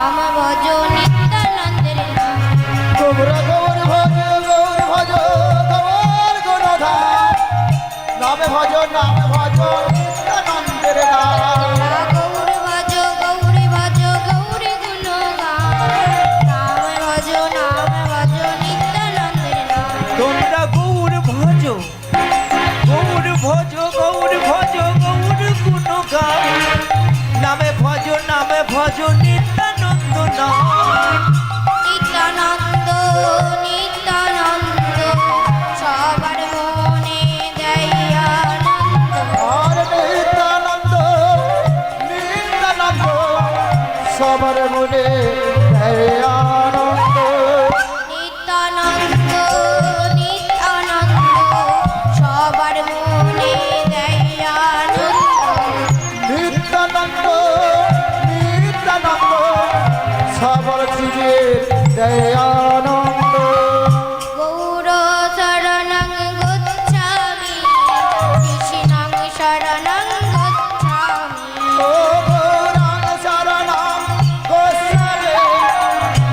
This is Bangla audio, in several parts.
রাম ভজ নিত্যানন্দের নাম। গৌর গৌর ভজ গৌর ভজ গৌর গুণধাম নামে ভজ নিত্যানন্দের নাম। গৌর ভজ গৌরী ভজ গৌরী গুণগান নাম ভজ নিত্যানন্দের নাম। তোমরা গৌর ভজ গৌর ভজ গৌর ভজ গৌর গুণগান নামে ভজ নিত্যানন্দ নাম। নিত্যানন্দ নিত্যানন্দ সবার মনে দেয় আনন্দ। আর নিত্যানন্দ নিত্যানন্দ সবার মনে দেয় আনন্দ। নিত্যানন্দ নিত্যানন্দ সবার মনে দেয় আনন্দ। নিত্যানন্দ নিত্যানন্দ সবার জীবে দেয় আনন্দ। গৌর শরণং গচ্ছামি কৃষ্ণং শরণং গচ্ছামি। ও গৌরাঙ্গ শরণং গোস্বামী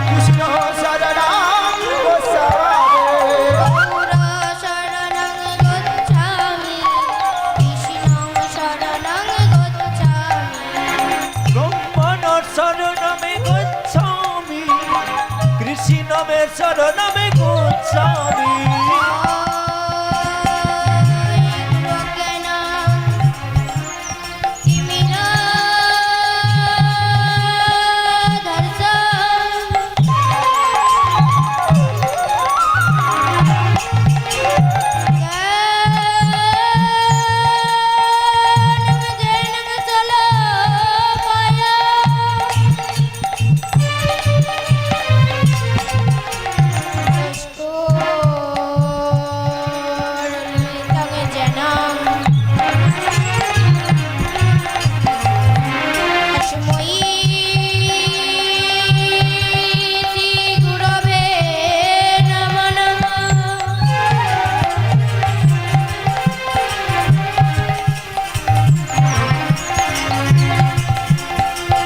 কৃষ্ণ শরণং গোস্বামী। গৌর শরণং গচ্ছামি কৃষ্ণং শরণং গচ্ছামি। ব্রহ্মণ শরণমে গচ্ছামি কৃষ্ণমে শরণমে গচ্ছামি।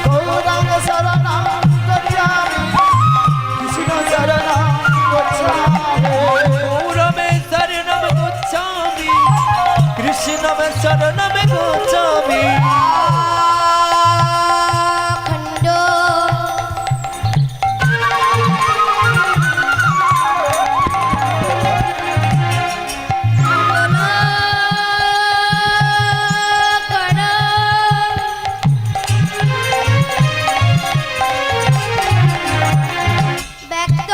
গৌরাঙ্গ শরণং গচ্ছামি কৃষ্ণ শরণং গচ্ছামি। গৌরমে শরণম গচ্ছামি কৃষ্ণমে শরণমে গচ্ছামি। খণ্ড ব্যক্ত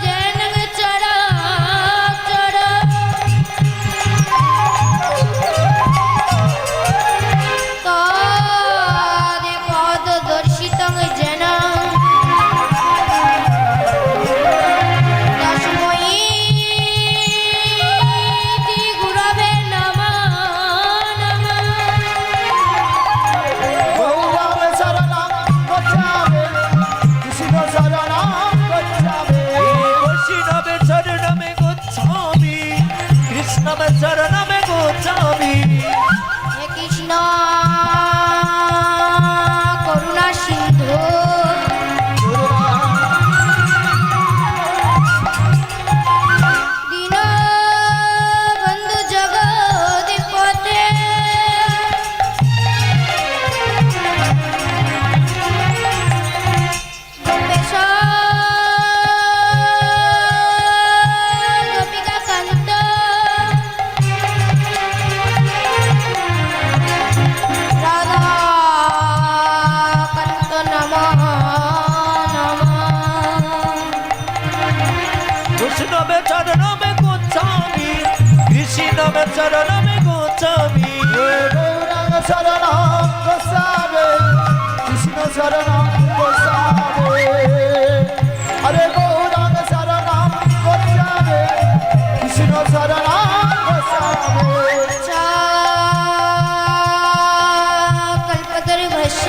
জনং চরাচর তদে পদ দর্শিতং যেন তস্মৈ গুরবে নমঃ নমঃ। গৌরাঙ্গ শরণং গচ্ছামি কৃষ্ণ শরণং গচ্ছামি। বৈষ্ণবে শরণমে গচ্ছামি কৃষ্ণমে শরণমে গচ্ছামি। হে কৃষ্ণ করুণা সিন্ধু দীন বন্ধু জগদীপতে গোপেশ গোপিকা কান্ত রাধা কান্ত নমঃ নমঃ। বৈষ্ণবে শরণমে গচ্ছামি কৃষ্ণমে শরণমে গচ্ছামি। গৌরাঙ্গ শরণং গোস্বামী কৃষ্ণ শরণং গোস্বামী। আরে গৌরাঙ্গ শরণং গোস্বামী কৃষ্ণ শরণং গোস্বামী। কল্পতরু ভাষ্য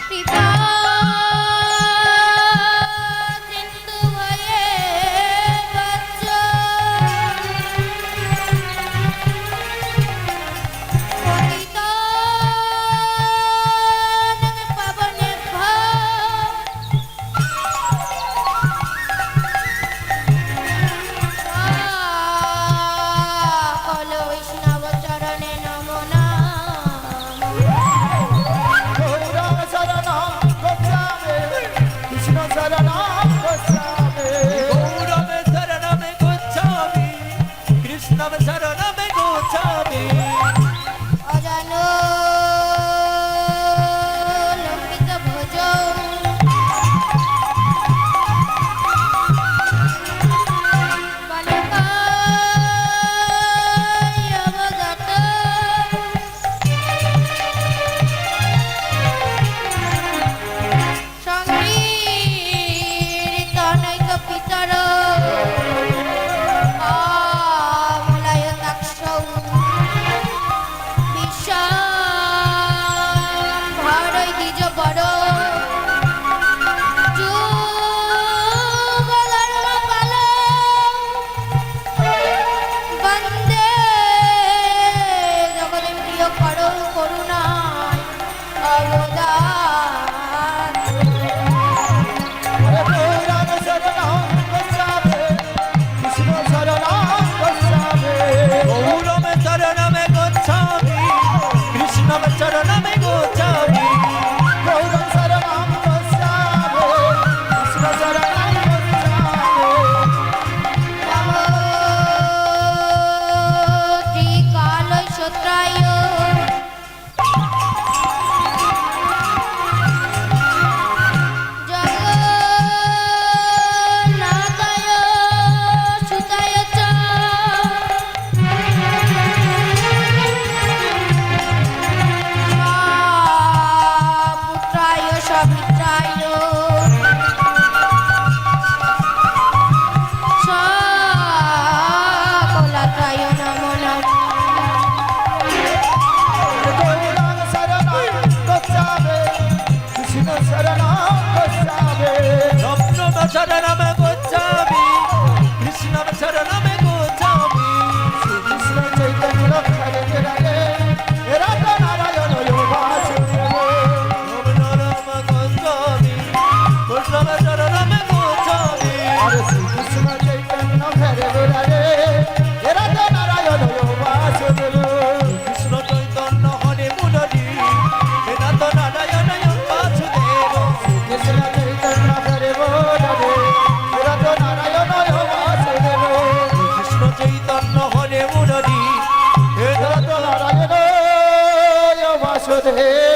কৃপা সিন্ধু ভয়ে বচ্চ কৃষ্ণম শরণম গচ্ছামি অজানো লম্বিত ভোজ বালকায় অবগত সংগীত নৈক পিতর আমলায় তাক্ষৌ বিশ্বম্ভরৈ দ্বিজ বড় যুগধর্মপাল বন্দে জগদীন্দ্রিয় করুণায় অবদান আরে গৌরাঙ্গ শরণম গচ্ছামি কৃষ্ণ শরণম গচ্ছামি গৌরম শরণম গচ্ছামি কৃষ্ণম শরণম গচ্ছামি গৌরাঙ্গ শরণম গচ্ছামি কৃষ্ণ শরণম গচ্ছামি নমো ত্রিকালৈশ্বত্রায় জগন্নাথায় সুতায় চ পুত্রায় সমিত্রায় সকলাত্রায় নমো নমঃ গৌরাঙ্গ শরণম গচ্ছামি কৃষ্ণ শরণম গচ্ছামি নম শরণম গচ্ছামি কৃষ্ণম শরণম গচ্ছামি কৃষ্ণ চৈতন্য হরে হরে রাধা নারায়ণ বাসুদেব নম গচ্ছামি কৃষ্ণম শরণম গচ্ছামি হরে কৃষ্ণ চৈতন্য হরে হরে রাধা নারায়ণ বাসুদেব কৃষ্ণ চৈতন্য হরে মুরলী বেদান্ত নারায়ণ বাসুদেব কৃষ্ণ চৈতন্য হরে হরে রাধা নারায়ণ বাসুদেব কৃষ্ণ চৈতন্য হরে মুরলী রাধা নারায়ণ বাসুদেব